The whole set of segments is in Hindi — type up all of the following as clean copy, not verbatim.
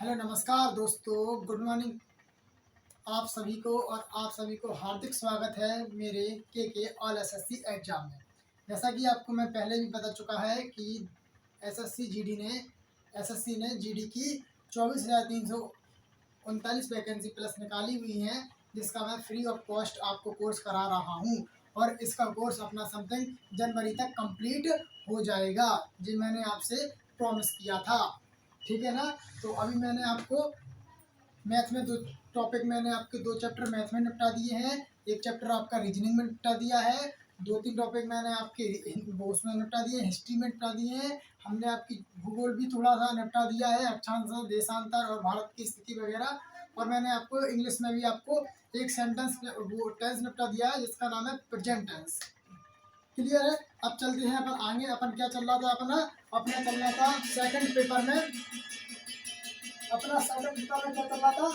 हेलो नमस्कार दोस्तों, गुड मॉर्निंग आप सभी को। और आप सभी को हार्दिक स्वागत है मेरे के ऑल एसएससी एग्जाम में। जैसा कि आपको मैं पहले भी बता चुका है कि एसएससी ने जीडी की 24,339 वैकेंसी प्लस निकाली हुई हैं, जिसका मैं फ्री ऑफ कॉस्ट आपको कोर्स करा रहा हूं। और इसका कोर्स अपना समथिंग जनवरी तक कंप्लीट हो जाएगा, जी मैंने आपसे प्रॉमिस किया था, ठीक है ना। तो अभी मैंने आपको मैथ में मैंने आपके 2 चैप्टर मैथ में निपटा दिए हैं। एक चैप्टर आपका रीजनिंग में निपटा दिया है। 2-3 टॉपिक मैंने आपके उसमें निपटा दिए, हिस्ट्री में निपटा दिए हैं। हमने आपकी भूगोल भी थोड़ा सा निपटा दिया है, अक्षांश, देशांतर और भारत की स्थिति वगैरह। और मैंने आपको इंग्लिश में भी आपको एक सेंटेंस वो टेंस निपटा दिया है, जिसका नाम है प्रेजेंट टेंस। क्लियर है। अब चलते हैं अपन आगे। अपन क्या चल रहा था अपना चल रहा था सेकंड पेपर में। अपना सेकंड पेपर में क्या चल रहा था?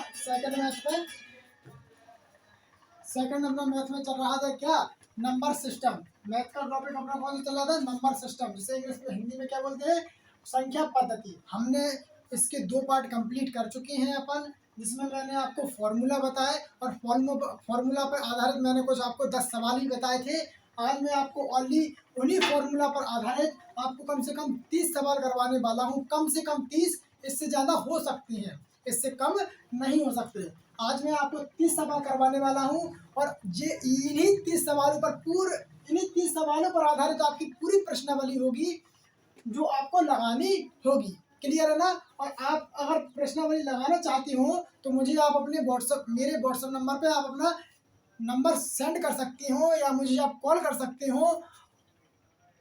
सेकंड अपना मैथ में चल रहा था क्या? Number system. मैथ का टॉपिक अपना कौन सा चल रहा था? नंबर सिस्टम, जिसे इंग्लिश में हिंदी में क्या बोलते हैं? संख्या पद्धति। हमने इसके 2 पार्ट कंप्लीट कर चुके हैं अपन, जिसमें मैंने आपको फॉर्मूला बताए और फॉर्मूला पर आधारित मैंने कुछ आपको 10 सवाल ही बताए थे। आज मैं आपको ओनली उन्हीं फॉर्मूला पर आधारित आपको कम से कम 30 सवाल करवाने वाला हूँ। कम से कम 30, इससे ज़्यादा हो सकती हैं, इससे कम नहीं हो सकते। आज मैं आपको 30 सवाल करवाने वाला हूँ और ये इन्हीं 30 सवालों पर आधारित आपकी पूरी प्रश्नावली होगी, जो आपको लगानी होगी। क्लियर है ना। और आप अगर प्रश्नावली लगाना चाहती हो तो मुझे आप अपने मेरे व्हाट्सएप नंबर पे आप अपना नंबर सेंड कर सकती हो, या मुझे आप कॉल कर सकते हो।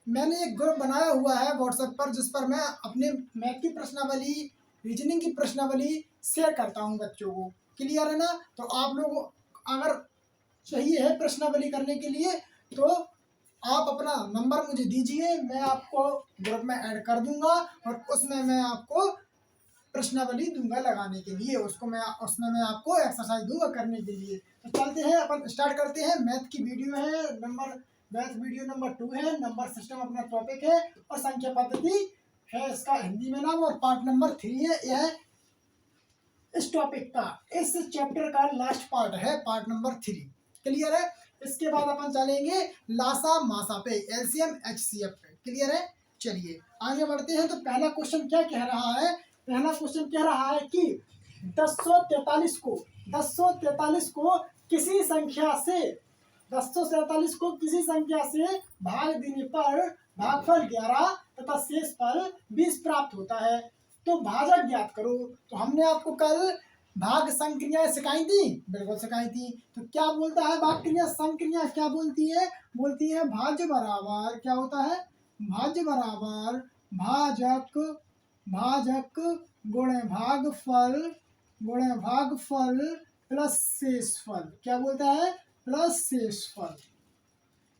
मैंने एक ग्रुप बनाया हुआ है व्हाट्सएप पर, जिस पर मैं अपने मैथ की प्रश्नावली, रीजनिंग की प्रश्नावली शेयर करता हूँ बच्चों को। क्लियर है ना। तो आप लोग अगर चाहिए है प्रश्नावली करने के लिए तो आप अपना नंबर मुझे दीजिए, मैं आपको ग्रुप में ऐड कर दूंगा और उसमें मैं आपको प्रश्नावली दूंगा लगाने के लिए। उसमें मैं आपको एक्सरसाइज दूंगा करने के लिए। तो चलते हैं, अपन स्टार्ट करते हैं। मैथ की वीडियो है मैथ वीडियो नंबर 2 है। नंबर सिस्टम अपना टॉपिक है और संख्या पद्धति है इसका हिंदी में नाम, और पार्ट नंबर 3 है। यह इस टॉपिक का, इस चैप्टर का लास्ट पार्ट है, पार्ट नंबर 3। क्लियर है। इसके बाद अपन चलेंगे लासा मासा पे, एलसीएम एचसीएफ पे। क्लियर है। चलिए आगे बढ़ते हैं। तो पहला क्वेश्चन क्या कह रहा है? पहला क्वेश्चन कह रहा है कि 1043 को किसी संख्या से 1043 को किसी संख्या से भाग देने पर भागफल 11 तथा शेषफल 20 प्राप्त होता है, तो भाजक ज्ञात करो। तो हमने आपको कल भाग संक्रियाएं सिखाई थी, बिल्कुल सिखाई थी। तो क्या बोलता है भाग क्रिया संक्रिया? क्या बोलती है? बोलती है भाज्य बराबर, क्या होता है? भाज्य बराबर भाजक भाजक गुणे भागफल प्लस शेषफल। क्या बोलता है? प्लस शेषफल।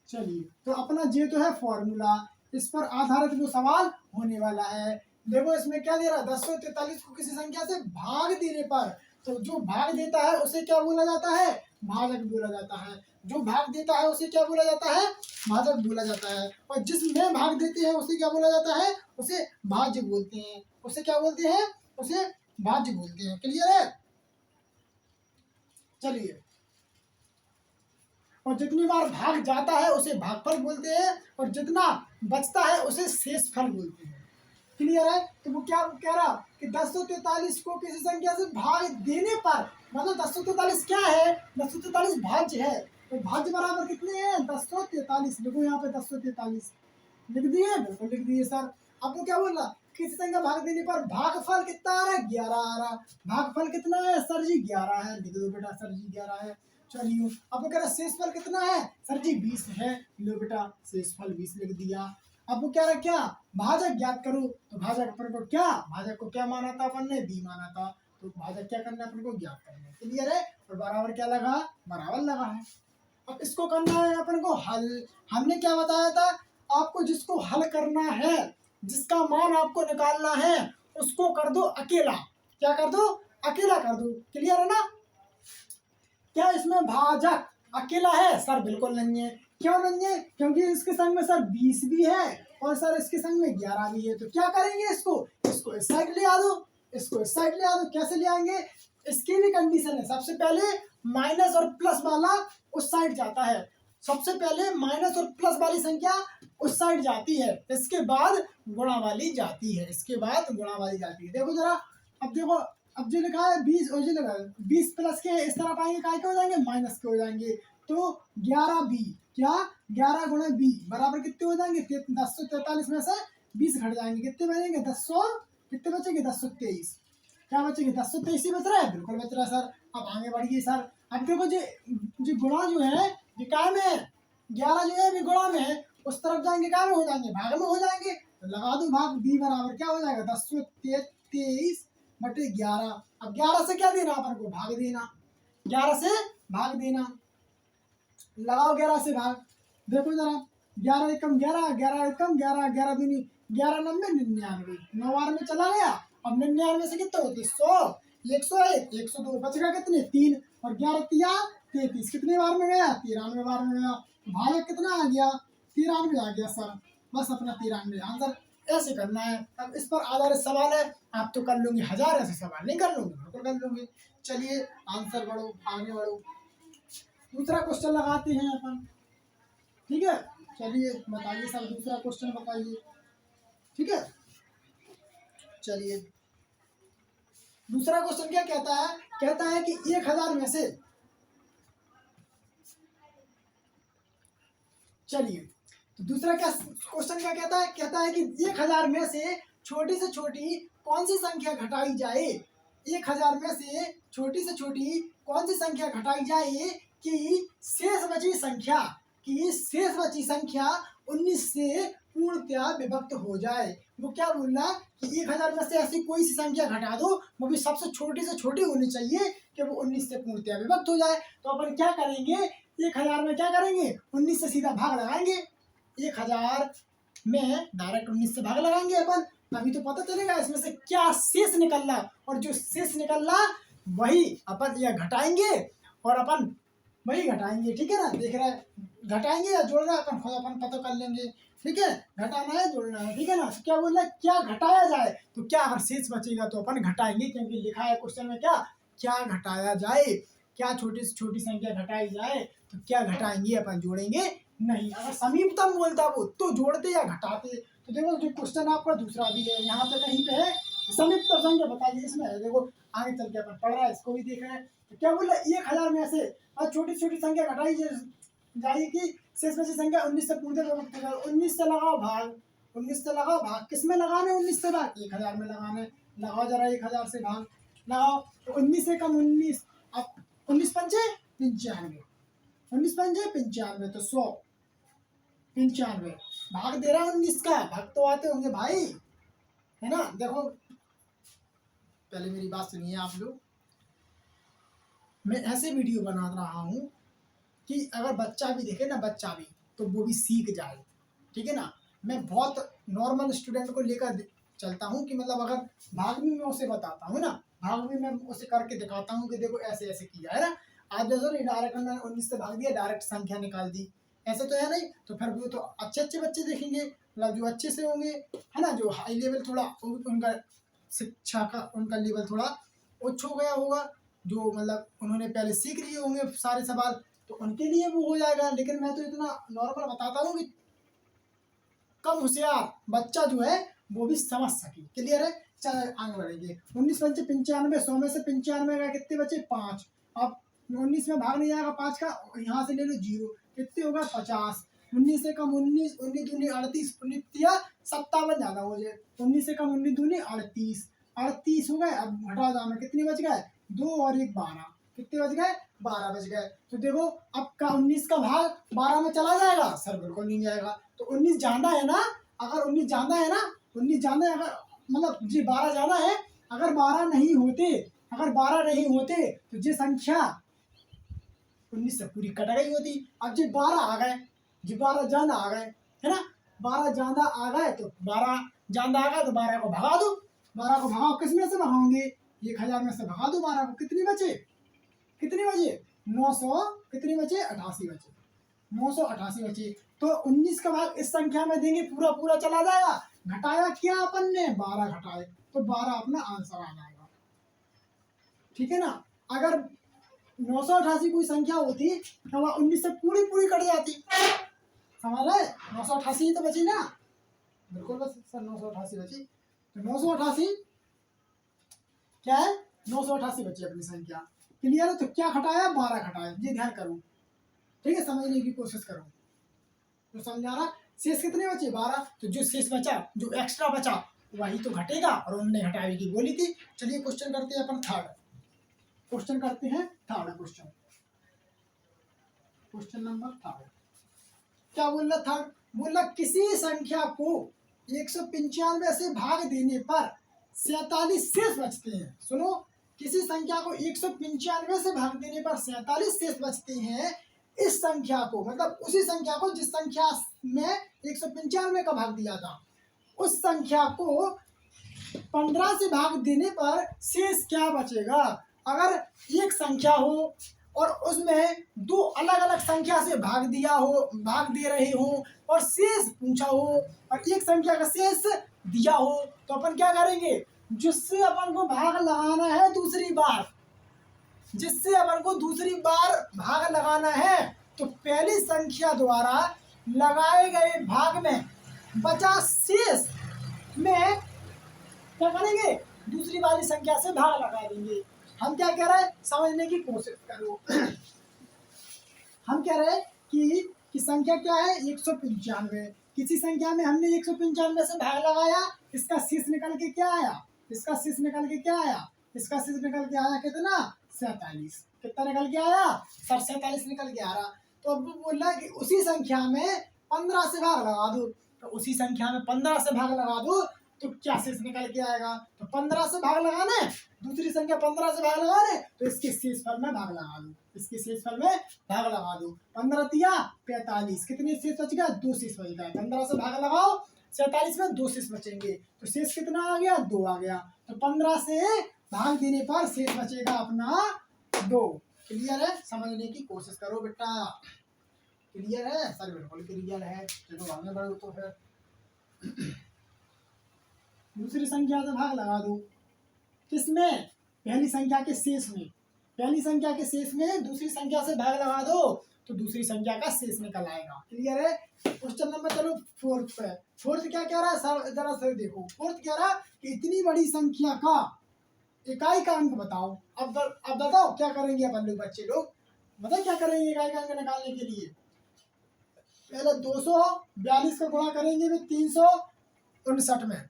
चलिए, तो अपना ये तो है फॉर्मूला, इस पर आधारित वो सवाल होने वाला है। देखो इसमें क्या दे रहा है? 1043 को किसी संख्या से भाग देने पर, तो जो भाग देता है उसे क्या बोला जाता है? भाजक बोला जाता है। जो भाग देता है उसे क्या बोला जाता है? भाजक बोला जाता है। और जिसमें भाग देते हैं उसे क्या बोला जाता है? उसे भाज्य बोलते हैं। उसे क्या बोलते हैं? उसे भाज्य बोलते हैं। क्लियर है। चलिए, और जितनी बार भाग जाता है उसे भागफल बोलते हैं, और जितना बचता है उसे शेषफल बोलते हैं। क्लियर है। तो वो क्या कह रहा कि 1043 को किसी संख्या से भाग देने पर, मतलब 1043 क्या है? 1043 भाज्य है। तो भाज्य बराबर कितने हैं? 1043। देखो यहाँ पे 1043 लिख दिए, बिल्कुल लिख दिए सर। आपको क्या बोल रहा? किसी संख्या भाग देने पर भागफल कितना आ रहा है? 11 आ रहा। भागफल कितना है सर जी? 11 है। लिख दो बेटा सर जी 11 है। चलिए, आपको कह रहा शेषफल कितना है? सर जी 20 है। लो बेटा शेषफल 20 लिख दिया। आपको क्या रहा? क्या भाजक ज्ञात करो। तो भाजक अपन को क्या, भाजक को क्या माना था अपन ने? बी माना था। तो भाजक क्या करना है अपन को? ज्ञात करना है। क्लियर है। और बराबर क्या लगा? बराबर लगा है। अब इसको करना है अपन को हल। हमने क्या बताया था आपको? जिसको हल करना है, जिसका मान आपको निकालना है, उसको कर दो अकेला। क्या कर दो? अकेला कर दो। क्लियर है ना। क्या इसमें भाजक अकेला है? सर बिल्कुल नहीं है। क्यों नहीं है? क्योंकि इसके संग में सर 20 भी है और सर इसके संग में 11 भी है। तो क्या करेंगे? इसको इस साइड ले आ दो। इसको इस साइड ले आ दो। कैसे ले आएंगे, इसकी भी कंडीशन है। सबसे पहले माइनस और प्लस वाला उस साइड जाता है, सबसे पहले माइनस और प्लस वाली संख्या उस साइड जाती है, इसके बाद गुणा वाली जाती है, इसके बाद गुणा वाली जाती है। देखो जरा, अब देखो, अब जो लिखा है 20 और जो लिखा है 20 प्लस के इस तरफ आएंगे, काय के हो जाएंगे, माइनस के हो जाएंगे। तो 11b, क्या 11 गुणे b बराबर कितने हो जाएंगे, 1043 में से 20 घट जाएंगे, कितने बनेंगे 10, कितने बचेंगे 1023, क्या बचेंगे 1023 ही बच रहा है, बिल्कुल बच रहा है सर। अब आगे बढ़िए सर, अब देखो जो गुणा जो है ये काय में है, 11 जो है गुणा में है, उस तरफ जाएंगे काय में हो जाएंगे, भाग में हो जाएंगे। तो लगा दो भाग, b बराबर क्या हो जाएगा 1023 बटे 11। अब 11 से क्या देना अपन को, भाग देना, 11 से भाग देना, लगाओ 11 से भाग। देखो जरा, 11 एकम 11, 11 एकम 11, 11 दूनी 11, 90, 99, 9 बार में चला गया। अब 99 से कितना होती है 100, 101, 102, बचेगा कितने 3, और 11 तिया 33, कितने बार में गया 93 बार में गया। भाग कितना आ गया 93 आ गया सर, बस अपना 93 आंसर। ऐसे करना है। अब इस पर आधारित सवाल है, आप तो कर लूंगी, 1000 ऐसे सवाल नहीं कर लूंगी, बिल्कुल कर लूंगी। चलिए आंसर बढ़ो, आगे बढ़ो, दूसरा क्वेश्चन लगाते हैं अपन, ठीक है। चलिए बताइए सर, दूसरा क्वेश्चन बताइए, ठीक है। चलिए दूसरा क्वेश्चन क्या कहता है, कहता है कि 1000 में से, चलिए तो दूसरा क्या क्वेश्चन क्या कहता है, कहता है कि 1000 में से छोटी कौन सी संख्या घटाई जाए, 1000 में से छोटी कौन सी संख्या घटाई जाए कि शेष बची संख्या 19 से पूर्णतया विभक्त हो जाए। वो क्या बोल रहा है कि 1000 में से ऐसी कोई सी संख्या घटा दो, वो भी सबसे छोटी से छोटी होनी चाहिए कि वो 19 से पूर्णतया विभक्त हो जाए। तो अपन क्या करेंगे, 1000 में क्या करेंगे, 19 से सीधा भाग लगाएंगे, 1000 में डायरेक्ट 19 से भाग लगाएंगे अपन, तभी तो पता चलेगा इसमें से क्या शेष निकल रहा, और जो शेष निकल रहा वही अपन या घटाएंगे, और अपन वही घटाएंगे, ठीक है ना। देख रहा है, घटाएंगे या जोड़ना अपन खुद अपन पता कर लेंगे, ठीक है। घटाना है जोड़ना है, ठीक है ना। तो क्या बोल रहा है, क्या घटाया जाए, तो क्या अगर शेष बचेगा तो अपन घटाएंगे, क्योंकि लिखा है क्वेश्चन में क्या घटाया जाए, क्या छोटी से छोटी संख्या घटाई जाए, तो क्या घटाएंगे अपन, जोड़ेंगे नहीं। अगर समीपतम बोलता वो तो जोड़ते या घटाते। तो देखो जो क्वेश्चन आपका दूसरा भी है, यहाँ पे कहीं पे है समीपतम संख्या बताइए, इसमें है देखो, आगे चल के अपन पढ़ रहा है, इसको भी देख रहे हैं। तो क्या बोल रहा है, 1000 में से छोटी संख्या घटाई जाएगी, शेष बची संख्या 19 से पूर्णतः 19 से लगाओ भाग, 19 से लगाओ भाग, किस में लगाने 19 से भाग, 1000 में लगाने, लगाओ जरा 1000 से भाग लगाओ। तो 19 से कम 19, अब 19 पंचे 95, 19 पंचे 95, तो 100 95 भाग दे रहा है 19 का, भाग तो आते होंगे भाई, है ना। देखो पहले मेरी बात सुनिए आप लोग, मैं ऐसे वीडियो बना रहा हूँ कि अगर बच्चा भी देखे ना, बच्चा भी तो वो भी सीख जाए, ठीक है ना। मैं बहुत नॉर्मल स्टूडेंट को लेकर चलता हूँ कि मतलब अगर भाग भी मैं उसे बताता हूँ ना, भाग भी मैं उसे करके दिखाता हूँ कि देखो ऐसे ऐसे किया है ना। आज जैसे नहीं डायरेक्ट मैंने 19 से भाग दिया, डायरेक्ट संख्या निकाल दी, ऐसे तो है नहीं। तो फिर वो तो अच्छे बच्चे देखेंगे, मतलब जो अच्छे से होंगे, है ना, जो हाई लेवल थोड़ा उनका शिक्षा का उनका लेवल थोड़ा उच्च हो गया होगा, जो मतलब उन्होंने पहले सीख लिए होंगे सारे सवाल, तो उनके लिए वो हो जाएगा। लेकिन मैं तो इतना नॉर्मल बताता हूँ कि कम होशियार बच्चा जो है वो भी समझ सके, क्लियर है। चल आगे बढ़ेंगे। 19 पंचे 95, 100 में से 95 का कितने बचे 5, अब 19 में भाग नहीं जाएगा 5 का, यहाँ से ले लो 0, कितने होगा 50, 19 से कम 19, 19 दूनी 38, 19 तिया 57 ज्यादा हो जाए, 19 से कम 19 दूनी 38, 38 हो गए। अब घटा जाना, कितने बच गए 2 और 1 12, कितने बच गए 12 बच गए। तो देखो अब का 19 का भाग 12 में चला जाएगा सर, बिल्कुल नहीं जाएगा। तो 19 ज्यादा है ना, अगर 19 ज्यादा है ना, 19 ज्यादा है, अगर मतलब जी 12 ज्यादा है, अगर 12 नहीं होते तो ये संख्या 19 से पूरी कट गई होती। अब जी 12 आ गए, जी 12 ज्यादा आ गए, है ना, 12 ज्यादा आ गए, तो 12 ज्यादा आ गए तो 12 को भगा दो, 12 को भगाओ, किस में से भगाओगे 1000 में से भगा दो 12 को, कितनी बचे 900, कितनी बचे 88 बचे, 988 बचे। तो 19 का भाग इस संख्या में देंगे, पूरा चला जाएगा, घटाया क्या अपन ने, 12 घटाए, तो 12 अपना आंसर आ जाएगा। ठीक है ना। अगर 988 कोई संख्या होती तो वह 19 से पूरी पूरी कट जाती, समझ रहे। 988 तो बची ना, बिल्कुल बस सर 988 बची। तो 988 क्या है, 988 बची अपनी संख्या। क्लियर है। तो क्या घटाया, 12 घटाया, ये ध्यान करो। ठीक है, समझने की कोशिश करो। तो समझा रहा, शेष कितने बचे, 12। तो जो शेष बचा, जो एक्स्ट्रा बचा वही तो घटेगा, और उन्होंने घटाने की बोली थी। चलिए क्वेश्चन करते हैं अपन थर्ड। क्वेश्चन करते हैं third question. Question number third क्या बोल रहा था, बोला किसी संख्या को 195 से भाग देने पर 47 शेष बचते हैं। सुनो, किसी संख्या को 195 से भाग देने पर 47 शेष बचते हैं। इस संख्या को, मतलब उसी संख्या को जिस संख्या में 195 का भाग दिया था, उस संख्या को 15 से भाग देने पर शेष क्या बचेगा। अगर एक संख्या हो और उसमें दो अलग अलग संख्या से भाग दिया हो, भाग दे रहे हो, और शेष पूछा हो, और एक संख्या का शेष दिया हो, तो अपन क्या करेंगे, जिससे अपन को भाग लगाना है दूसरी बार, जिससे अपन को दूसरी बार भाग लगाना है, तो पहली संख्या द्वारा लगाए गए भाग में बचा शेष में क्या करेंगे, दूसरी वाली संख्या से भाग लगा देंगे। हम क्या कह रहे हैं, समझने की कोशिश करो। हम कह रहे हैं कि संख्या क्या है, 195। किसी संख्या में हमने 195 से भाग लगाया, इसका शेष निकल के क्या आया, इसका शेष निकल के क्या आया, इसका शेष निकल के आया कितना, 47। कितना निकल के आया सर, 47 निकल के आ रहा। तो अब बोल रहा है कि उसी संख्या में 15 से भाग लगा दो, तो उसी संख्या में 15 से भाग लगा दो तो क्या शेष निकल के आएगा। तो 15 से भाग लगाने, दूसरी संख्या 15 से भाग लगाने, तो इसके शेषफल में भाग लगा दो, इसके शेषफल में भाग लगा दो। 15 तिया 45, कितने शेष बच गया, 2 शेष बच गया। 15 से भाग लगाओ, 47 में 2 शेष बचेंगे, तो शेष कितना आ गया, 2 आ गया। तो 15 से भाग देने पर शेष बचेगा अपना 2। क्लियर है, समझने की कोशिश करो बेटा। क्लियर है सर, बिल्कुल क्लियर है। चलो आगे बढ़ो। तो फिर दूसरी संख्या से भाग लगा दो, किसमें, पहली संख्या के शेष में, पहली संख्या के शेष में दूसरी संख्या से भाग लगा दो, तो दूसरी संख्या का शेष निकल आएगा। क्लियर है। क्वेश्चन नंबर चलो फोर्थ पे। फोर्थ क्या कह रहा है सर, जरा सर देखो। फोर्थ कह रहा है कि इतनी बड़ी संख्या का इकाई का अंक बताओ। अब बताओ क्या करेंगे अपन लोग, बच्चे लोग बताओ क्या करेंगे इकाई का अंक निकालने के लिए। पहले 242 का गुणा करेंगे भी 359 में,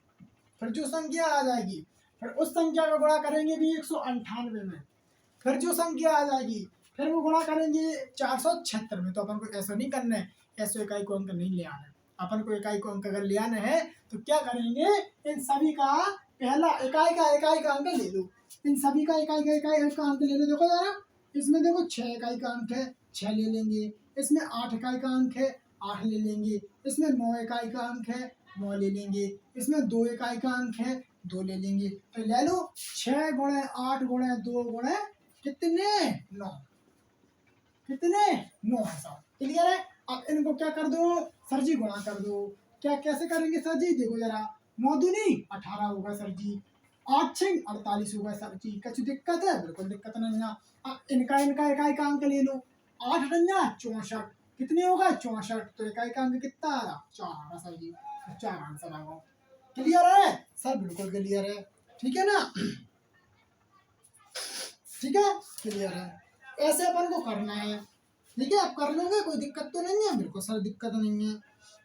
फिर जो संख्या आ जाएगी, फिर उस संख्या का गुणा करेंगे भी 198 में, फिर जो संख्या आ जाएगी फिर वो गुणा करेंगे 476 में। तो अपन को ऐसा नहीं करना है, ऐसे इकाई को अंक नहीं ले आना है। अपन को इकाई को अंक अगर ले आना है तो क्या करेंगे, इन सभी का पहला इकाई का अंक ले लो, इन सभी का इकाई का अंक ले लो। देखो जरा, इसमें देखो 6 इकाई का अंक है, 6 ले लेंगे। इसमें 8 इकाई का अंक है, 8 ले लेंगे। इसमें 9 इकाई का अंक है, 9 ले लेंगे। इसमें 2 इकाई का अंक है, 2 ले लेंगे। तो ले लो 6 गुणे 8 गुणे 2 गुणे कितने, 9, कितने 9 है साहब। क्लियर है। अब इनको क्या कर दो, सर जी गुणा कर दो। क्या कैसे करेंगे सर जी, देखो जरा, 9 दूनी 18 होगा सर जी, 8 6 48 होगा सर जी। कुछ दिक्कत है, बिल्कुल दिक्कत नहीं ना। अब इनका इकाई का अंक ले लो, 8 डंजा 64, कितने होगा 64। तो इकाई का अंक कितना आ रहा, 4 आ रहा सर जी। 4 आंसर आ गया। क्लियर है सर, बिल्कुल क्लियर है। ठीक है ना, ठीक है, क्लियर है। ऐसे अपन को करना है। ठीक है, आप कर लोगे, कोई दिक्कत तो नहीं है, बिल्कुल सर दिक्कत नहीं है।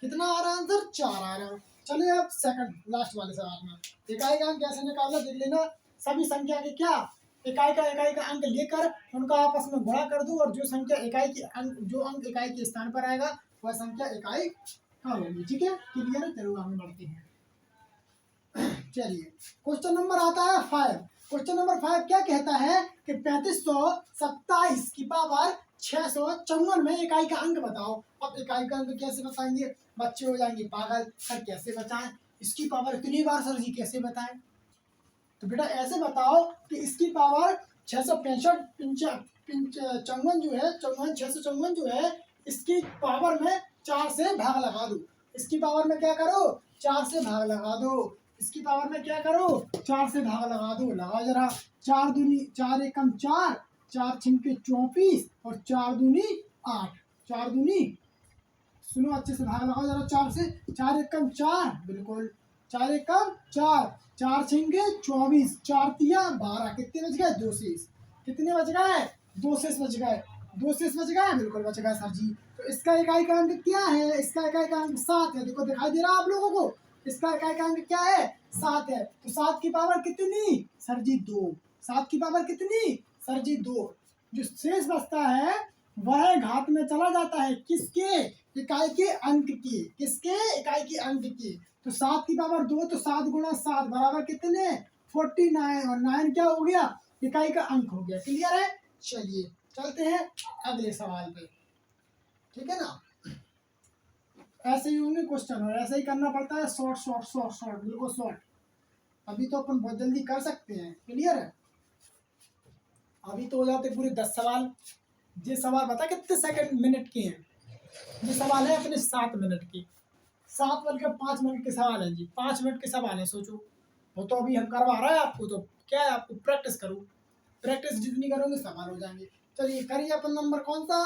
कितना आ रहा आंसर, 4 आ रहा है। चलिए अब सेकंड लास्ट वाले सवाल में, इकाई का अंक कैसे निकालना देख लेना। सभी संख्या के क्या, इकाई का अंक लेकर उनका आपस में गुणा कर दो, और जो संख्या जो अंक इकाई के स्थान पर आएगा वह संख्या इकाई का होगी। ठीक है, क्लियर है। चलो आगे बढ़ते हैं। चलिए क्वेश्चन नंबर आता है 5। क्वेश्चन नंबर 5 क्या कहता है कि 3527 की पावर 654 में इकाई का अंक बताओ। अब इकाई का अंक कैसे बताएंगे, बच्चे हो जाएंगे पागल, सर कैसे बताएं, इसकी पावर इतनी बार सर जी कैसे बताएं। तो बेटा ऐसे बताओ कि इसकी पावर 665 54 जो है, 654 जो है, इसकी पावर में 4 से भाग लगा दो। इसकी पावर में क्या करो, 4 से भाग लगा दो। इसकी पावर में क्या करो, 4 से भाग लगा दो। लगाओ जरा, 4 एकम 4, 4 छिंके 24 और 4 दूनी 8, 4 दूनी, सुनो अच्छे से भाग लगाओ जरा 4 से। 4 एकम 4, बिल्कुल 4 एकम 4, 4 छिंके 24, 4 तिया 12, कितने बच गए, 2 शेष। कितने बच गए, 2 शेष बच गए, 2 शेष बच गए, बिल्कुल बच गए सर जी। तो इसका इकाई का अंक क्या है, इसका इकाई का अंक 7 है। देखो दिखाई दे रहा है आप लोगों को, इसका इकाई का अंक क्या है, 7 है। तो 7 की पावर कितनी, सर जी 2। 7 की पावर कितनी, सर जी 2। जो शेष बचता है वह घात में चला जाता है, किसके, इकाई के अंक की, किसके, इकाई के अंक की। तो 7 की पावर 2, तो 7 गुणा 7 बराबर कितने, 49, और 9 क्या हो गया, इकाई का अंक हो गया। क्लियर है, चलिए चलते हैं अगले सवाल पे, ठीक है ना। ऐसे ही होंगे क्वेश्चन, और ऐसे ही करना पड़ता है, शॉर्ट शॉर्ट शॉर्ट शॉर्ट, बिल्कुल शॉर्ट। अभी तो अपन बहुत जल्दी कर सकते हैं, क्लियर है। अभी तो हो जाते पूरे 10 सवाल। ये सवाल बता कितने सेकंड मिनट के हैं, ये सवाल है अपने 7 मिनट के, 7 बल्कि 5 मिनट के सवाल है जी, 5 मिनट के सवाल है। सोचो, वो तो अभी हम करवा रहे हैं आपको, तो क्या है, आपको प्रैक्टिस करो, प्रैक्टिस जितनी करोगे सवाल हो जाएंगे। चलिए करिए अपन नंबर कौन सा,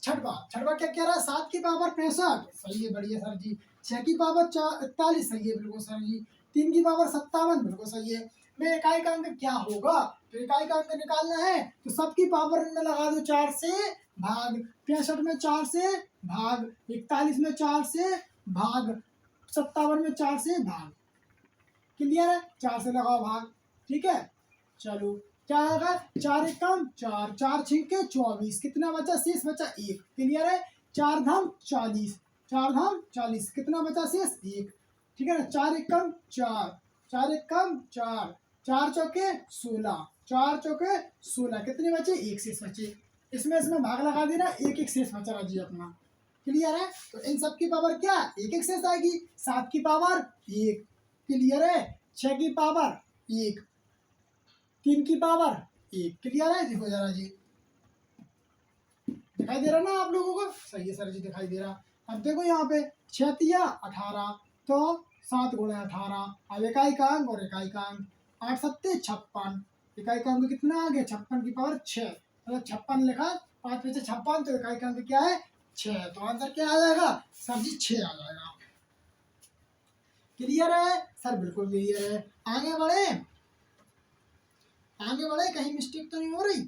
छठवा। छठवा क्या कह रहा है, 7 की पावर 65, सही है, बढ़िया सर जी। 6 की पावर 41, सही है, बिल्कुल सर जी। 3 की पावर 57, बिल्कुल सही है। में इकाई का अंक क्या होगा, तो इकाई का अंक निकालना है तो सबकी पावर में लगा दो 4 से भाग, 65 में 4 से भाग, 41 में 4 से भाग, 57 में 4 से भाग। क्लियर है, 4 से लगाओ भाग, ठीक है। चलो क्या होगा, 4 एकम 4, 4 छिंके 24, कितना बचा, शेष बचा 1। क्लियर है, 4 धम 40, 4 धम 40, कितना बचा, शेष 1, ठीक है ना। 4 एकम 4, 4 एकम 4, 4 चौके 16, 4 चौके 16, कितने बचे, 1 शेष बचे। इसमें भाग लगा देना, 1 1 शेष बचा जी अपना। क्लियर है, तो इन सब की पावर क्या, 1 1 शेष आएगी। 7 की पावर 1, क्लियर है। 6 की पावर 1, 3 की पावर 1, क्लियर है। देखो जरा जी, दिखाई दे रहा ना आप लोगों को, सही है सर जी, दिखाई दे रहा। अब देखो यहाँ पे 6 तिया 18, तो 7 गुणा 18, अब इकाई का अंक और इकाई का अंक, 8 सत्ते 56, इकाई का अंक कितना आ गया, 56 की पावर 6, मतलब 56 लिखा, 5 पीछे 56, तो इकाई का अंक क्या है, 6। तो आंसर क्या आ जाएगा, सर जी 6 आ जाएगा। क्लियर है सर, बिल्कुल क्लियर है। आगे बढ़े, आगे बढ़े, कहीं मिस्टेक तो नहीं हो रही,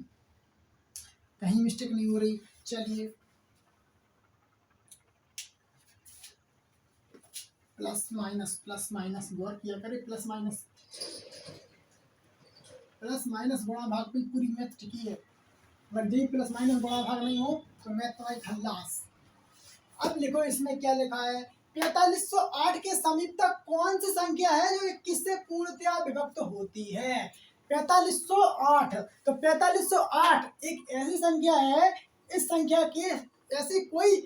कहीं मिस्टेक नहीं हो रही। चलिए प्लस माइनस गौर किया करें, प्लस माइनस गुणा भाग पे पूरी मैथ टिकी है। अगर जी प्लस माइनस गुणा भाग नहीं हो तो मैथ तुम्हारी खल्लास। अब लिखो इसमें क्या लिखा है, 4508 के समीप तक कौन सी संख्या है जो 21 से पूर्णतया विभक्त होती है। 4508, तो 4508 एक ऐसी संख्या है, इस संख्या के ऐसी कोई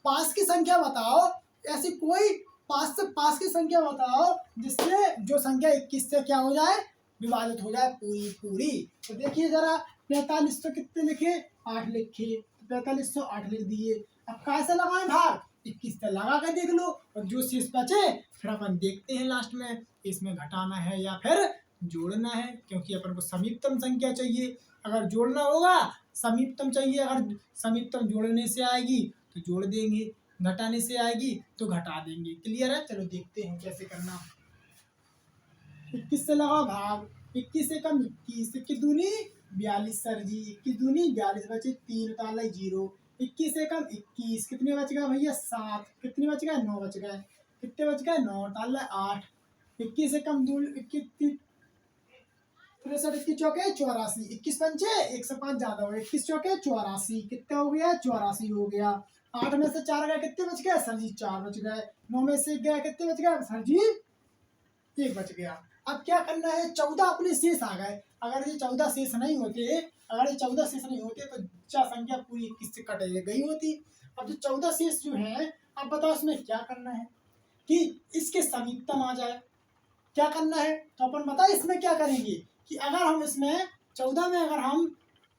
पास की संख्या बताओ, ऐसी कोई पास से पास की संख्या बताओ जिससे जो संख्या 21 से क्या हो जाए, विभाजित हो जाए पूरी पूरी। तो देखिए जरा, 4500 कितने लिखे, 8 लिखे, 4508 लिख दिए। अब कैसे लगाएं भाग, 21 से लगा कर देख लो, और जो शेष बचे फिर अपन देखते हैं लास्ट में, इसमें घटाना है या फिर जोड़ना है, क्योंकि अपन को समीपतम संख्या चाहिए। अगर जोड़ना होगा समीपतम चाहिए, अगर समीपतम जोड़ने से आएगी तो जोड़ देंगे, घटाने से आएगी तो घटा देंगे। क्लियर है, चलो देखते हैं कैसे करना। 21 से लगाओ भाग, 21 से कम 21, 21 दूनी 42 सर जी, 21 दूनी 42, बचे 3, ताला 0। 21 से कम 21, कितने बच गए भैया, 7, कितने बच गए, 9 बच गए, कितने बच गए, 9, ताला 8। 21 से कम 2, 21 63, 21 चौके 84, 21 पंचे 105 ज्यादा हो गया, 21 चौके 84, कितना हो गया, 84 हो गया। 8 में से 4 गए, कितने बच गए सर जी, 4 बच गए। 9 में से 1 गया, कितने बच गए सर जी, 1 बच गया। अब क्या करना है, 14 अपने शेष आ गए। अगर ये 14 शेष नहीं होते, अगर ये 14 शेष नहीं होते तो चार संख्या पूरी 21 से कट गई होती। अब जो 14 शेष जो है, अब बताओ इसमें क्या करना है कि इसके समीपतम आ जाए। क्या करना है, तो अपन बताए इसमें क्या करेंगे कि अगर हम इसमें 14 में अगर हम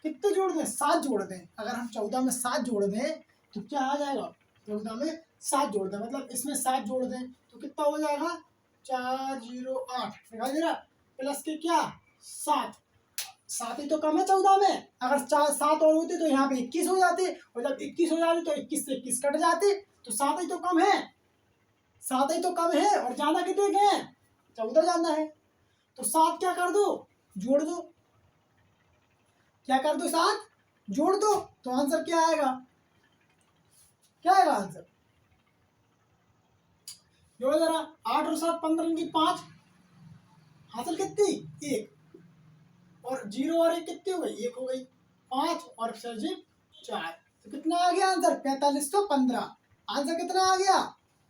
कितने जोड़ दें, 7 जोड़ दें। अगर हम 14 में 7 जोड़ दें तो क्या आ जाएगा, 14 में 7 जोड़ दें, मतलब इसमें 7 जोड़ दें तो कितना हो जाएगा 408, दिखाई दे रहा, प्लस के क्या 7, 7 ही तो कम है 14 में, अगर 7 और होते तो यहाँ पे 21 हो जाते, और जब 21 हो जाते तो 21 से 21 कट जाते, तो 7 ही तो कम है, 7 ही तो कम है, और ज्यादा कितने के हैं 14 जाना है, तो 7 क्या कर दो जोड़ दो, क्या कर दो 7 जोड़ दो, तो आंसर क्या आएगा, क्या आएगा आंसर, जोड़ो जरा, 8 और 7 15 की 5, हासिल कितनी 1, और 0 और 1 कितनी हो गई 1 हो गई, 5 और सरजीव 4, तो कितना आ गया आंसर 4515, आंसर कितना आ गया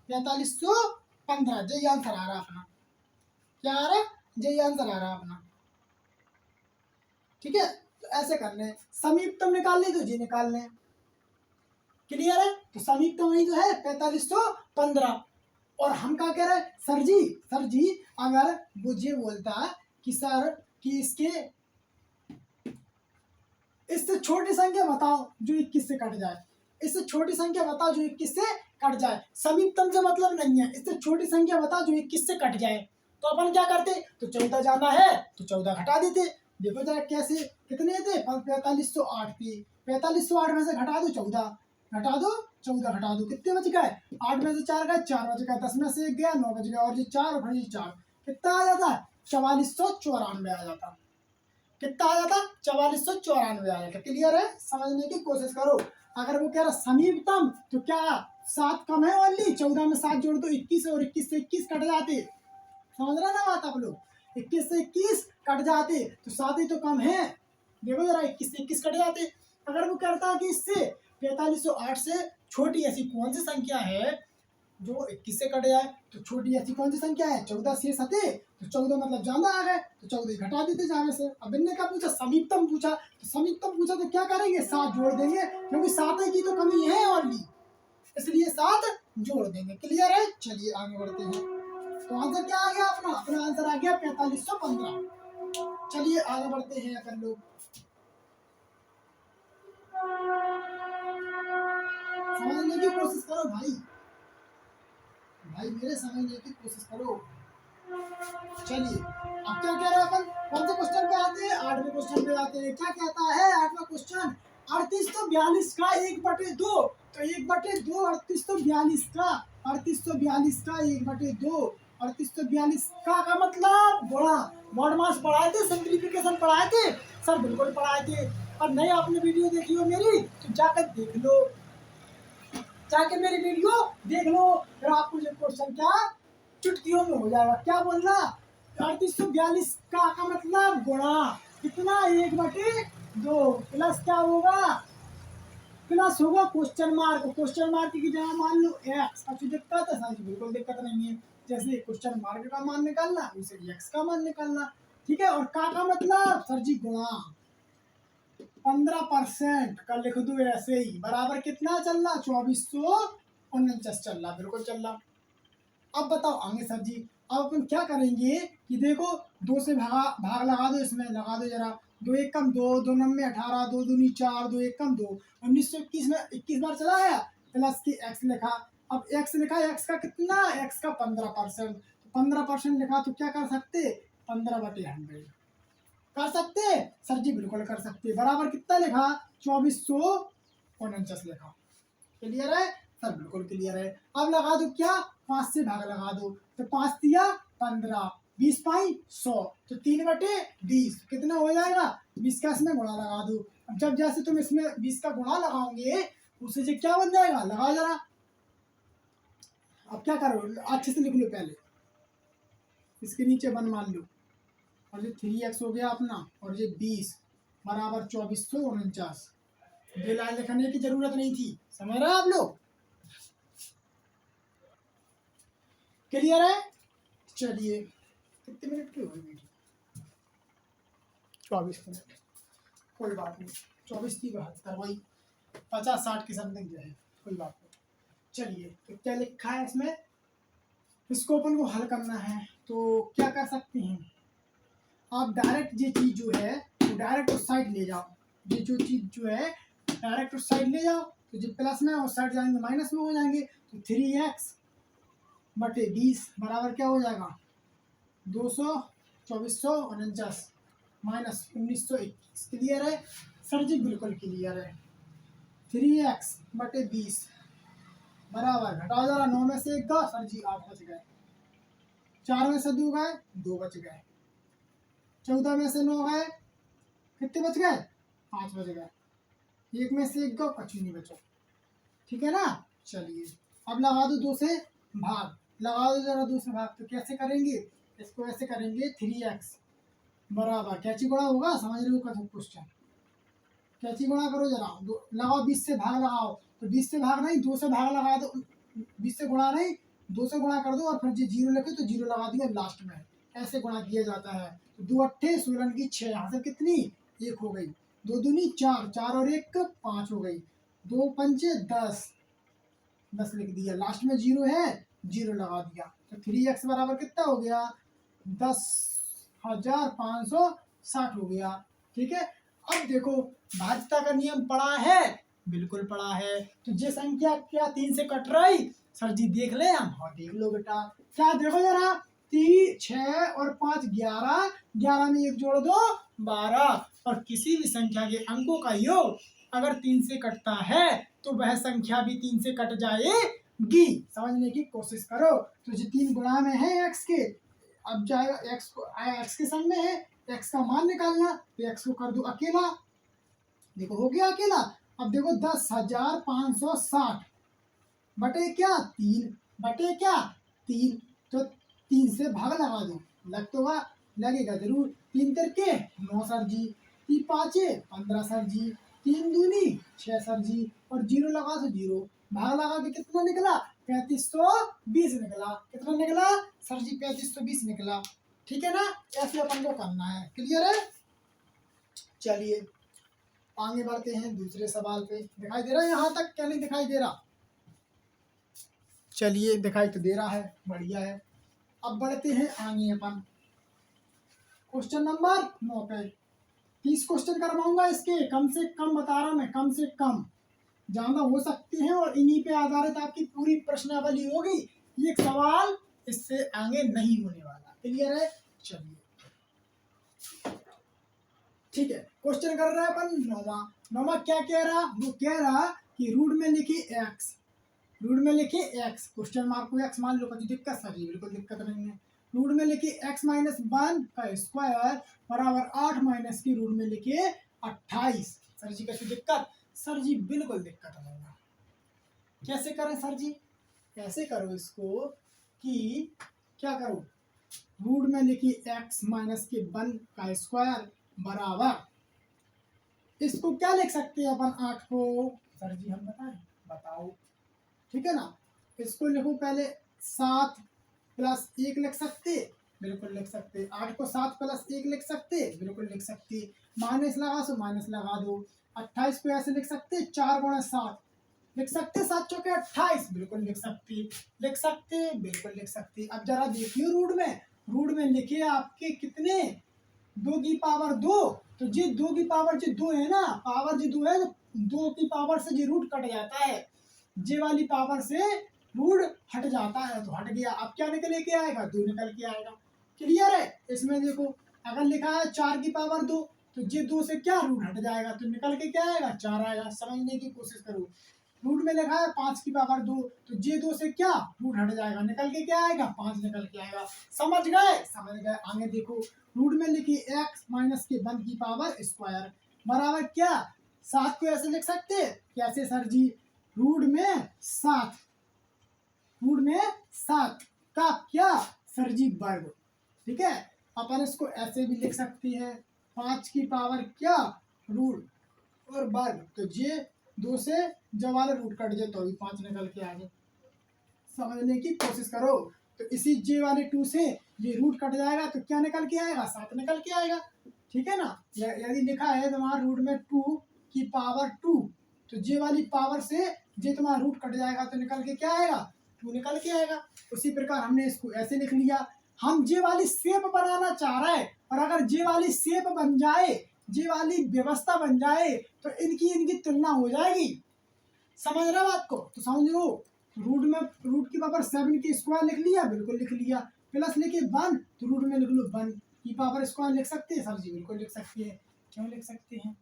4515, यही आंसर आ रहा अपना, क्या आ रहा यही आंसर आ रहा अपना, ठीक है, तो ऐसे करने हैं, समीपतम निकालने तो जी निकाल लें, क्लियर है, तो समीपतम वही तो है 4515, और हम क्या कह रहे हैं सर जी अगर मुझे बोलता कि सर कि इसके इससे छोटी संख्या बताओ जो 21 से कट जाए, इससे छोटी संख्या बताओ जो 21 से कट जाए, समीपतम से मतलब नहीं है, इससे छोटी संख्या बताओ जो 21 से कट जाए, तो अपन क्या करते, तो 14 जाना है तो 14 घटा देते, देखो जरा कैसे, कितने थे 4508 थी, 4508 में से घटा दो 14, घटा दो 14, घटा दो, कितने बच गए 8 में से 4 गए 4 बच गए, 10 में से 1 गया 9 बच गया, और ये 4 और ये 4 कितना आ जाता है 4494 आ जाता, कितना आ जाता 4494 आ जाता, क्लियर है, समझने की कोशिश करो, अगर वो कह रहा समीपतम तो क्या 7 कम है ओनली, 14 में 7 जोड़ दो 21, और 21 से 21 कट जाते, समझ रहे ना बात आप लोग, 21 से 21 कट जाते तो 7 ही तो कम है, देखो जरा 21 से 21 कट जाते, अगर वो कहता है कि इससे 4508 से छोटी ऐसी कौन सी संख्या है जो 21 से कट जाए, तो छोटी ऐसी कौन सी संख्या है 14 से 7, तो 14 मतलब ज्यादा आ गए, तो 14 घटा देते जाने से, अब इनने क्या पूछा समीपतम पूछा, तो समीपतम पूछा तो क्या करेंगे 7 जोड़ देंगे, क्योंकि 7 की तो कमी है ऑनली, इसलिए 7 जोड़ देंगे, क्लियर है, चलिए आगे बढ़ते हैं, तो आंसर क्या आ गया अपना, अपना आंसर आ गया 4515, चलिए आगे बढ़ते हैं अपन लोग, समझने की कोशिश करो भाई, भाई मेरे समझने की कोशिश करो, चलिए अब क्या कह रहे हैं अपन, कौन से क्वेश्चन पे आते हैं 8वें क्वेश्चन पे आते हैं, क्या कहता है 8वां क्वेश्चन, 3842 का 1/2, तो 1/2 3842 का, 3842 का 1/2, 3842 का मतलब बड़ा मॉड मास पढ़ाए थे, सिंप्लीफिकेशन पढ़ाए थे सर, बिल्कुल पढ़ाए थे, और नहीं आपने वीडियो देखी हो मेरी तो जाकर देख लो, जाके मेरी वीडियो देख लो, फिर आपको ये क्वेश्चन क्या चुटकियों में हो जाएगा, क्या बोलना 3842 का मतलब गुणा कितना 1/2, प्लस क्या होगा, प्लस होगा क्वेश्चन मार्क, क्वेश्चन मार्क की जगह मान लो एक्स, अच्छी दिक्कत है सर, बिल्कुल दिक्कत नहीं है, जैसे क्वेश्चन मार्क का मान निकालना वैसे एक्स का मान निकालना, ठीक है, और का मतलब सर जी गुणा 15% का लिख दो ऐसे ही, बराबर कितना चल रहा 2449 चल रहा, बिल्कुल चल रहा, अब बताओ आगे सर जी, अब अपन क्या करेंगे कि देखो 2 से भाग लगा दो, इसमें लगा दो जरा, 2 1 कम 2, 2 9 18, 2 दूनी 4, 2 1 कम 2, 1921 में 21 बार चला गया, प्लस की एक्स लिखा, अब एक्स लिखा, एक्स का कितना, एक्स का 15%, 15% लिखा तो क्या कर सकते 15/100 कर सकते सर जी, बिल्कुल कर सकते, बराबर कितना लिखा 2449 लिखा, क्लियर है सर, बिल्कुल क्लियर है, अब लगा दो क्या 5 से भाग लगा दो, तो 5 दिया 15, 20 पाई 100, तो 3/20 कितना हो जाएगा 20 का इसमें गुणा लगा दो, अब जब जैसे तुम इसमें 20 का गुणा लगाओगे उससे जो क्या बन जाएगा, लगाओ जरा, अब क्या करो अच्छे से लिख लो, पहले इसके नीचे 1 मान लो, और ये 3x हो गया अपना, और ये 20 बराबर 2449, दो लाइन लिखने की जरूरत नहीं थी, समझ रहे हैं आप लोग, क्लियर है, चलिए कितने मिनट की हुई वीडियो 24 मिनट, कोई बात नहीं, 24 की 72 वही 50-60 की समथिंग जो है, कोई बात नहीं, चलिए तो क्या लिखा है इसमें, इसको अपन को हल करना है, तो क्या कर सकते हैं आप, डायरेक्ट ये चीज़ जो है तो डायरेक्ट उस साइड ले जाओ, ये जो चीज़ जो है डायरेक्ट उस साइड ले जाओ, तो जो प्लस में उस साइड जाएंगे माइनस में हो जाएंगे, तो 3x बटे 20 बराबर क्या हो जाएगा 200 2449 माइनस 1921। क्लियर है सर जी? बिल्कुल क्लियर है। 3x बटे 20 बराबर, घटाओ जरा, 9 में से 1 गया सर जी 8 बच गए, 4 में से 2 गए 2 बच गए, 14 में से 9 गए कितने बच गए 5 बच गए, 1 में से 1 गया कुछ नहीं बचा। ठीक है ना? चलिए अब लगा दो 2 से भाग, लगा दो जरा 2 से भाग। तो कैसे करेंगे इसको? ऐसे करेंगे 3x बराबर कैची गुणा होगा, समझ रहे हो क्वेश्चन? कैची गुणा करो जरा, लगाओ 20 से भाग लगाओ, तो 20 से भाग नहीं 2 से भाग लगा दो, 20 से गुणा नहीं 2 से गुणा कर दो और फिर जो जीरो लिखे तो जीरो लगा दिया लास्ट में। ऐसे गुणा किया जाता है। तो 2 अट्ठे 16 की 6, यहाँ से कितनी 1 हो गई, 2 दूनी 4, 4 और 1 5 हो गई, 2 पंचे 10 लिख दिया, लास्ट में जीरो है जीरो लगा दिया। तो 3x बराबर कितना हो गया 10,560 हो गया। ठीक है, अब देखो भाज्यता का नियम पढ़ा है, बिल्कुल पढ़ा है। तो ये संख्या क्या 3 से कट रही सर जी? देख ले हम। हाँ देख लो बेटा, क्या देखो जरा, 3 6 और 5 11, 11 में 1 जोड़ दो 12, और किसी भी संख्या के अंकों का योग अगर 3 से कटता है तो वह संख्या भी 3 से कट जाएगी। समझने की कोशिश करो। तो जो 3 गुणा में है x के, अब जाएगा x को, x के संग में है, x का मान निकालना, तो x को कर दो अकेला, देखो हो गया अकेला। अब देखो 10,560 बटे क्या 3 बटे क्या 3, तो 3 से भाग लगा दो, लग तो लगेगा जरूर। 3 तिरके 9 सर जी, 3 पाँचे 15 सर जी, 3 दूनी 6 सर जी, और जीरो लगा तो जीरो, भाग लगा के कितना निकला 3520 निकला। कितना निकला सर जी 3520 निकला। ठीक है ना? ऐसे अपन को करना है। क्लियर है? चलिए आगे बढ़ते हैं दूसरे सवाल पे। दिखाई दे रहा है यहाँ तक क्या नहीं दिखाई दे रहा? चलिए दिखाई तो दे रहा है, बढ़िया है। अब बढ़ते हैं आगे अपन क्वेश्चन नंबर 9 पे। 30 क्वेश्चन करवाऊंगा इसके, कम से कम बता रहा मैं, कम से कम, ज्यादा हो सकते हैं, और इन्हीं पे आधारित आपकी पूरी प्रश्नावली होगी। एक सवाल इससे आगे नहीं होने वाला। क्लियर है? चलिए ठीक है, क्वेश्चन कर रहा है अपन 9वां। क्या कह रहा? वो कह रहा कि रूट में लिखी x, रूट में लिखी x, क्वेश्चन मार्क को x मान लो, कोई दिक्कत सर जी? बिल्कुल दिक्कत नहीं है। रूट में लिखी x माइनस 1 का स्क्वायर बराबर 8 माइनस की रूट में लिखी 28। सर जी कैसी दिक्कत? सर जी बिल्कुल दिक्कत नहीं है। कैसे करें सर जी? ऐसे करो इसको कि क्या करो, रूट में लिखी x माइनस के 1 का स्क्वायर बराबर, इसको क्या लिख सकते हैं अपन 8 को? सर जी हम बताएं, बताओ। ठीक है ना? इसको लिखो पहले 7 प्लस 1 लिख सकते, बिल्कुल लिख सकते। 8 को 7 प्लस 1 लिख सकते, बिल्कुल लिख सकते। माइनस लगा सो माइनस लगा दो। 28 को ऐसे लिख सकते 4 गुणा 7 लिख सकते, 7 चौके 28, बिल्कुल लिख सकते, लिख सकते, बिल्कुल लिख सकते। अब जरा देखिए रूट में, रूट में लिखे आपके कितने 2 की पावर 2, तो जी 2 की पावर जो 2 है ना, पावर जो 2 है, तो 2 की पावर से जी रूट कट जाता है, जे वाली पावर से रूट हट जाता है, तो हट गया। अब क्या निकल के आएगा 2 निकल के आएगा। क्लियर है? इसमें देखो अगर लिखा है 4 की पावर 2, तो जे 2 से क्या रूट हट जाएगा, तो निकल के क्या आएगा 4 आएगा। समझने की कोशिश करो। रूट में लिखा है 5 की पावर 2, तो जे 2 से क्या रूट हट जाएगा, निकल के क्या आएगा 5 निकल के आएगा। समझ गए? समझ गए। आगे देखो, रूट में लिखी x माइनस के 1 की पावर स्क्वायर बराबर क्या 7 को ऐसे लिख सकते, कैसे सर जी? रूट में 7, रूट में 7 का क्या सर जी वर्ग। ठीक है, अपन इसको ऐसे भी लिख सकते हैं 5 की पावर क्या रूट और वर्ग, तो जे 2 से जब वाले रूट कट जाए तो भी 5 निकल के आगे। समझने की कोशिश करो। तो इसी जे वाले 2 से ये रूट कट जाएगा तो क्या निकल के आएगा 7 निकल के आएगा। ठीक है ना? यदि लिखा है तुम्हारा रूट में 2 की पावर 2, तो जे वाली पावर से जे तुम्हारा रूट कट जाएगा तो निकल के क्या आएगा 2 निकल के आएगा। उसी प्रकार हमने इसको ऐसे लिख लिया। हम जे वाली शेप बनाना चाह रहे हैं, और अगर जे वाली शेप बन जाए, जे वाली व्यवस्था बन जाए, तो इनकी तुलना हो जाएगी। समझ रहे हो बात को? तो समझो रूट की पावर 7 की स्क्वायर लिख लिया, बिल्कुल लिख लिया। प्लस लेके 1 तो रूट में लिख लो 1 की पावर स्क्वायर लिख सकते हैं सर जी, बिल्कुल लिख सकते हैं। क्यों लिख सकते हैं?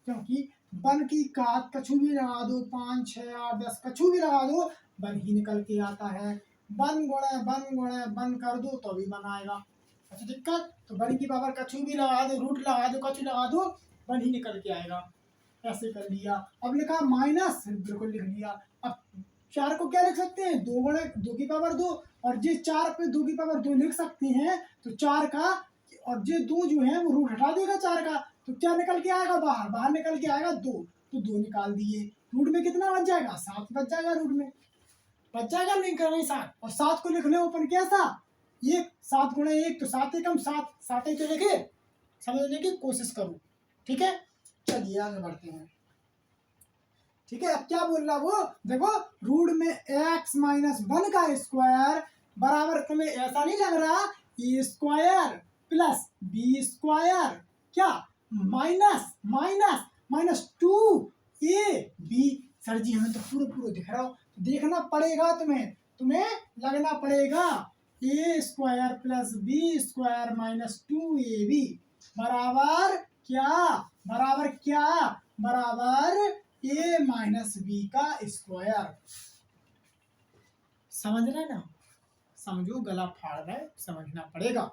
क्योंकि 1 की घात कछु भी लगा दो, 5 6 8 10 कछु भी लगा दो, 1 ही निकल के आता है। 1 कर दो तो भी 1 आएगा। अच्छा दिक्कत, तो 1 की पावर कछु भी लगा दो, रूट लगा दो, कछु लगा दो, 1 ही निकल के आएगा। ऐसे कर लिया। अब लिखा माइनस, बिल्कुल लिख लिया। अब 4 को क्या लिख सकते हैं? 2 गुणे 2 की पावर 2, और जे 4 पे 2 की पावर 2 लिख सकते हैं, तो 4 का और जे 2 जो है वो रूट हटा देगा 4 का, तो क्या निकल के आएगा? बाहर निकल के आएगा 2, तो 2 निकाल दिए। रूट में कितना बच जाएगा? 7 बच जाएगा। रूट में बच जाएगा, नहीं करना 7, और 7 को लिख लो ऊपर कैसा? 1, 7 गुणे 1 तो 7 एकम 7, 7 ही तो लिखे, समझने की कोशिश करो। ठीक है, चलिए आगे बढ़ते हैं। ठीक है, अब क्या बोल रहा वो देखो, रूट में x माइनस 1 का स्क्वायर बराबर, तुम्हें ऐसा नहीं लग रहा a square plus b square क्या minus minus minus 2ab? Sir जी हमें तो पूरा दिख रहा हो, तो देखना पड़ेगा तुम्हें लगना पड़ेगा a square plus b square minus 2ab बराबर क्या? बराबर ए माइनस बी का स्क्वायर। समझ रहे ना? समझो, गला फाड़ रहा है, समझना पड़ेगा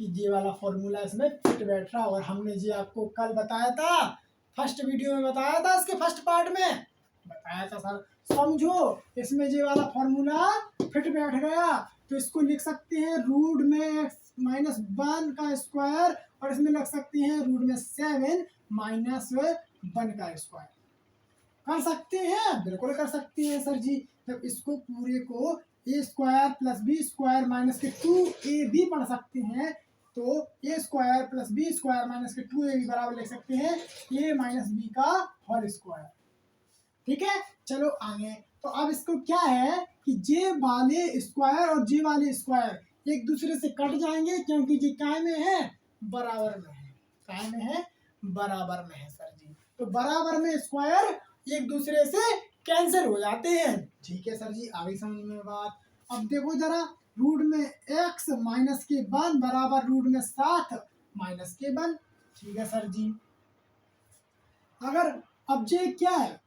कि ये वाला फॉर्मूला इसमें फिट बैठ रहा। और हमने जी आपको कल बताया था, फर्स्ट वीडियो में बताया था, इसके फर्स्ट पार्ट में बताया था सर। समझो, इसमें ये वाला फॉर्मूला फिट बैठ गया, तो इसको लिख सकते हैं रूट में माइनस 1 का स्क्वायर, और इसमें लिख सकते हैं रूट में 7 माइनस 1 का स्क्वायर। कर सकते हैं, बिल्कुल कर सकते हैं सर जी। जब इसको पूरे को a square plus b square minus के 2ab पढ़ सकते हैं, तो a square plus b square minus के 2ab बराबर लिख सकते हैं ए माइनस बी का होल स्क्वायर। ठीक है, चलो आगे। तो अब इसको क्या है कि जे वाले स्क्वायर और जे वाले स्क्वायर एक दूसरे से कट जाएंगे, क्योंकि जी काय में है? बराबर में है। काय में है? बराबर में है सर जी। तो बराबर में स्क्वायर एक दूसरे से कैंसिल हो जाते हैं। ठीक है सर जी, आगे समझ में बात। अब देखो जरा, रूट में x माइनस के 1 बराबर रूट में 7 माइनस के 1। ठीक है सर जी। अगर अब जे क्या है,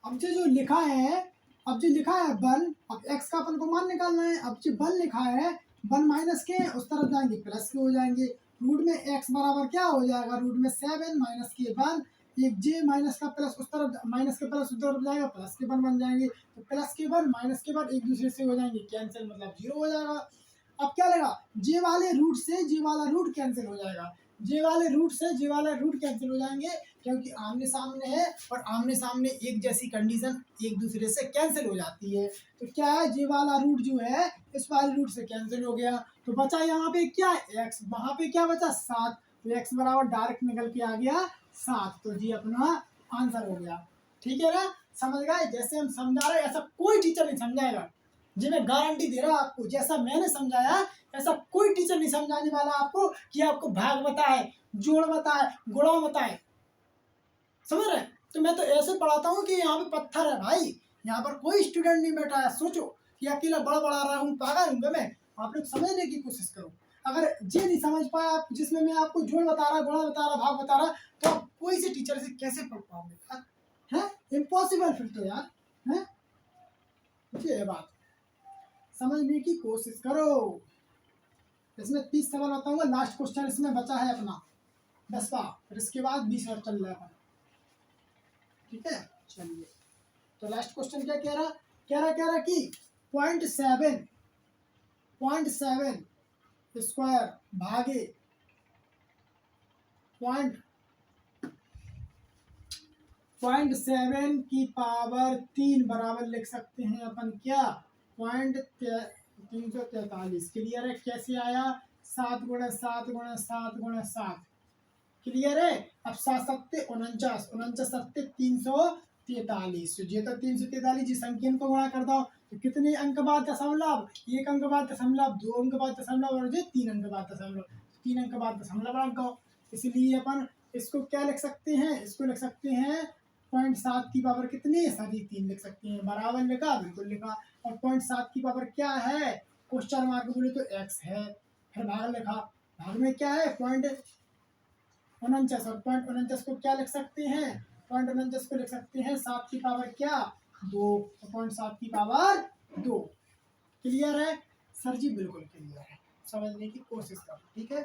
अब जो लिखा है, अब जो लिखा है 1, अब x का अपन को मान निकालना है। अब जो 1 लिखा है, 1 माइनस के उस तरफ जाएंगे प्लस के हो जाएंगे। रूट में x बराबर क्या हो जाएगा? रूट में 7 माइनस के 1, एक जे माइनस का प्लस उस तरफ, माइनस के प्लस उस तरफ जाएगा, प्लस के 1 बन जाएंगे। तो प्लस के 1 माइनस के 1 एक दूसरे से हो जाएंगे कैंसिल, मतलब 0 हो जाएगा। अब क्या लगा, जे वाले रूट से जे वाला रूट कैंसिल हो जाएगा, जे वाले रूट से जे वाला रूट कैंसिल हो जाएंगे, क्योंकि आमने सामने है, और आमने सामने एक जैसी कंडीशन एक दूसरे से कैंसिल हो जाती है। तो क्या है, जे वाला रूट जो है इस वाले रूट से कैंसिल हो गया, तो बचा यहाँ पे क्या? x, वहां पे क्या बचा? 7, तो x बराबर डायरेक्ट निकल के आ गया 7, तो जी अपना आंसर हो गया। ठीक है ना, समझ गए? जैसे हम समझा रहे ऐसा कोई टीचर नहीं समझाएगा जी, मैं गारंटी दे रहा आपको। जैसा मैंने समझाया ऐसा कोई टीचर नहीं समझाने वाला आपको कि आपको भाग बताए, जोड़ बताए, गुणा बताए। समझ रहे? तो मैं तो ऐसे पढ़ाता हूँ कि यहाँ पे पत्थर है भाई, यहाँ पर कोई स्टूडेंट नहीं बैठा है। सोचो कि अकेला बड़ा रहा हूँ, पागल हूँ मैं? आप लोग समझने की कोशिश करो। अगर ये नहीं समझ पाया आप, जिसमें मैं आपको जोड़ बता रहा, गुणा बता रहा, भाग बता रहा, तो आप कोई से टीचर से कैसे पढ़ पाओगे यार? है इम्पॉसिबल फिर तो यार। है ये बात समझने की कोशिश करो। इसमें 30 सवाल बताऊंगा, लास्ट क्वेश्चन इसमें बचा है अपना 10वां, फिर इसके बाद 20 मिनट चल रहा है। ठीक है, चलिए। तो लास्ट क्वेश्चन क्या कह रहा कि 0.7 स्क्वायर भागे 0.7 की पावर 3 बराबर लिख सकते हैं अपन क्या? 343। क्लियर है? कैसे आया? 7 गुणे 7 गुणे 7 गुणे 7। क्लियर है? अब 7 सत्ते 49, 49 सत्ते 343। ये तो 343 जी संख्या को गुणा करता हूँ, तो कितने अंक बाद दशमलव? 1 अंक बाद दशमलव, 2 अंक बाद दशमलव, और 3 अंक बाद दशमलव, 3 अंक बाद दशमलव अंक। इसलिए अपन इसको क्या लिख सकते हैं? इसको लिख सकते हैं 0.7 की पावर कितनी, सभी 3 लिख सकते हैं। बराबर लिखा, बिल्कुल लिखा। और 0.7 की पावर क्या है, क्वेश्चन मार्क बोले तो x है। फिर भाग लिखा, भाग में क्या है 0.49, और 0.49 को क्या लिख सकते हैं, 0.49 को लिख सकते हैं 7 की पावर क्या, 2, 0.7 की पावर 2। क्लियर है सर जी, बिल्कुल क्लियर है, समझने की कोशिश करो, ठीक है।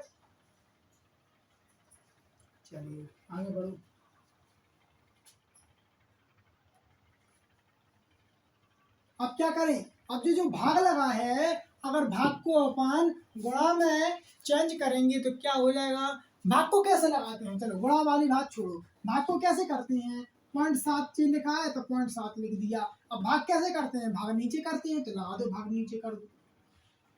चलिए आगे बढ़ो। अब क्या करें, अब जो भाग लगा है, अगर भाग को अपन गुणा में चेंज करेंगे तो क्या हो जाएगा। भाग को कैसे लगाते हैं, चलो गुणा वाली बात छोड़ो, भाग को कैसे करते हैं, 0.7 चीज लिखा है तो 0.7 लिख दिया। अब भाग कैसे करते हैं, भाग नीचे करते हैं तो लगा दो, भाग नीचे कर दो,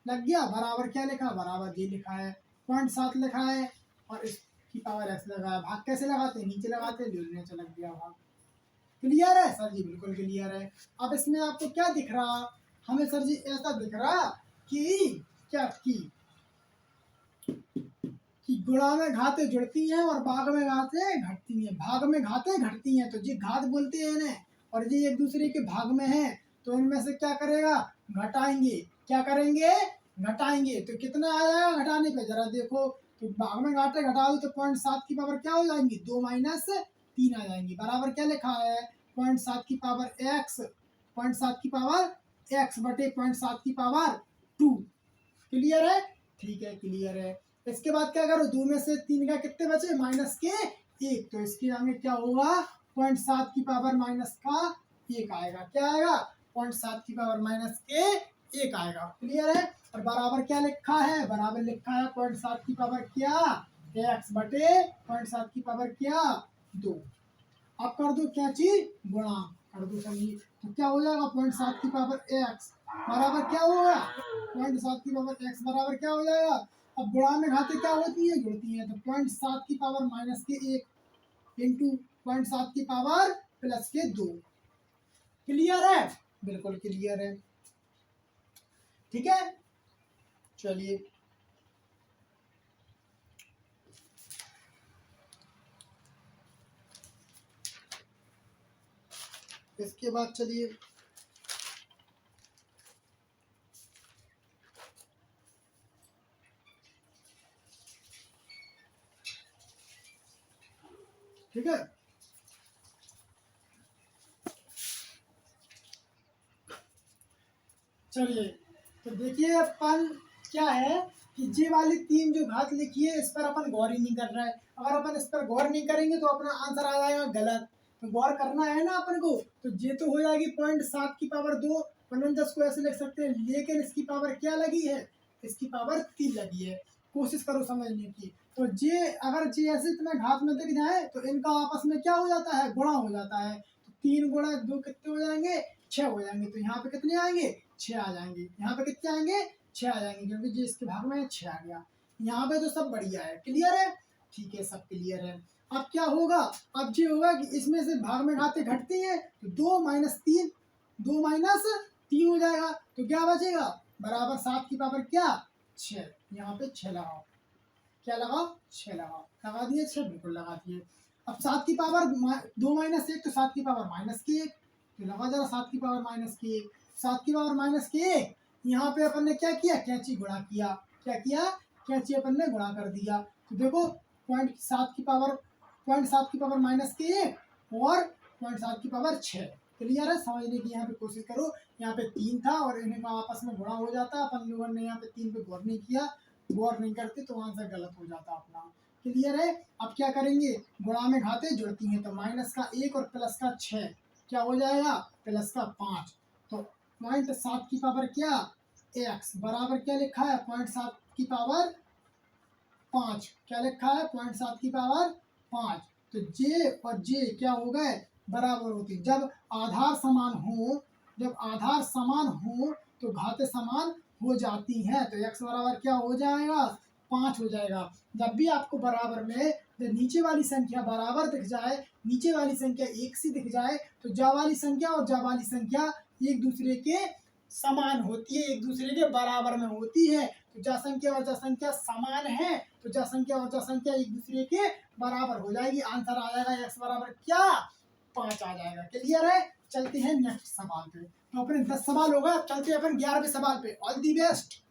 लग गया। बराबर क्या लिखा, बराबर जी लिखा है, 0.7 लिखा है और इसकी पावर x लगा है। भाग कैसे लगाते हैं, नीचे लगाते हैं, नीचे लग गया भाग। क्लियर है सर जी, बिल्कुल क्लियर है। अब इसमें आपको क्या दिख रहा, हमें सर जी ऐसा दिख रहा कि क्या कि गुणा में घाते जुड़ती हैं और भाग में घाते घटती हैं। भाग में घाते घटती हैं तो जी घात बोलते हैं इन्हें, और जी एक दूसरे के भाग में है तो इनमें से क्या करेगा, घटाएंगे। क्या करेंगे, घटाएंगे। तो कितना आ जाएगा घटाने पे, जरा देखो। तो भाग में घाटे घटा दो तो 0.7 की पावर क्या हो जाएंगी, 2 - 3 आ जाएंगी। बराबर क्या लिखा है, 0.7 की पावर x, 0.7 की पावर x बटे 0.7 की पावर 2। क्लियर है, ठीक है क्लियर है। इसके बाद क्या करो, 2 में से 3 का कितने बचे, माइनस के 1, तो इसके आगे क्या होगा, 0.7 की पावर माइनस का 1 आएगा। क्या आएगा, 0.7 की पावर माइनस के 1 आएगा। क्लियर है। और बराबर क्या लिखा है, बराबर लिखा है 0.7 की पावर क्या, x बटे 0.7 की पावर क्या 2। अब कर दो क्या चीज, गुणा कर दो सभी, तो क्या हो जाएगा 0.7 की पावर x बराबर क्या होगा, 0.7 की पावर x बराबर क्या हो जाएगा। अब गुणा में घाते क्या होती है, जुड़ती है, तो 0.7 की पावर माइनस के 1 इंटू 0.7 की पावर प्लस के 2। क्लियर है, बिल्कुल क्लियर है, ठीक है। चलिए इसके बाद चलिए ठीक है। चलिए तो देखिए अपन क्या है कि ये वाली 3 जो घात लिखी है इस पर अपन गौर ही नहीं कर रहा है। अगर अपन इस पर गौर नहीं करेंगे तो अपना आंसर आ जाएगा गलत। तो गौर करना है ना अपन को, तो ये तो हो जाएगी 0.7 की पावर 2, 10 को ऐसे लिख सकते हैं, लेकिन इसकी पावर क्या लगी है, इसकी पावर 3 लगी है। कोशिश करो समझने की। तो ये अगर ये ऐसे तुम्हें घात में दिख जाए तो इनका आपस में क्या हो जाता है, गुणा हो जाता है। तो 3 गुणा 2 कितने हो जाएंगे, 6 हो जाएंगे। तो यहाँ पे कितने आएंगे, 6 आ जाएंगे। यहाँ पे कितने आएंगे, 6 आ जाएंगे, क्योंकि जो इसके भाग में 6 आ गया। यहाँ पे तो सब बढ़िया है। क्लियर है, ठीक है, सब क्लियर है। अब क्या होगा, अब ये होगा कि इसमें से भाग में घाते घटती हैं तो 2 - 3, 2 - 3 हो जाएगा। तो क्या बचेगा, बराबर 7 की पावर क्या 6। यहाँ पे 6 लगाओ, क्या लगाओ, 6 लगाओ। लगा दिए 6, बिल्कुल लगा दिए। अब 7 की पावर 2 - 1 तो 7 की पावर माइनस की 1, तो लगा जरा 7 की पावर माइनस की 1, 7 की पावर माइनस की 1। यहाँ पे अपन ने क्या किया, कैंची गुणा किया। क्या किया, कैंची अपन ने गुणा कर दिया। तो देखो 0.7 की पावर, 0.7 की पावर माइनस की 1 और 0.7 की पावर 6। क्लियर है, समझने की यहाँ पे कोशिश करो। यहाँ पे 3 था और इन्हें का आपस में गुणा हो जाता, अपन लोगों ने यहाँ पे 3 पे गौर नहीं किया। गौर नहीं करते तो आंसर गलत हो जाता अपना। क्लियर है। अब क्या करेंगे, गुणा में घाते जुड़ती हैं तो माइनस का 1 और प्लस का 6 क्या हो जाएगा, प्लस का 5। तो 0.7 की पावर क्या x बराबर क्या लिखा है, 0.7 की पावर 5। क्या लिखा है, 0.7 की पावर 5। तो जे और जे क्या हो गए, बराबर होती। जब आधार समान हो, जब आधार समान हो तो घातें समान हो जाती हैं। तो x बराबर क्या हो जाएगा, 5 हो जाएगा। जब भी आपको बराबर में जब नीचे वाली संख्या बराबर दिख जाए, नीचे वाली संख्या एक सी दिख जाए, तो जा वाली संख्या और जा वाली संख्या एक दूसरे के समान होती है, एक दूसरे के बराबर में होती है। तो जा संख्या और जा संख्या समान है तो जा संख्या और जा संख्या एक दूसरे के बराबर हो जाएगी। आंसर आ जाएगा x बराबर क्या 5 आ जाएगा। क्लियर है? चलते हैं नेक्स्ट सवाल पे। तो अपने 10 सवाल हो गए, अब चलते हैं अपन 11वें सवाल पे। All the best.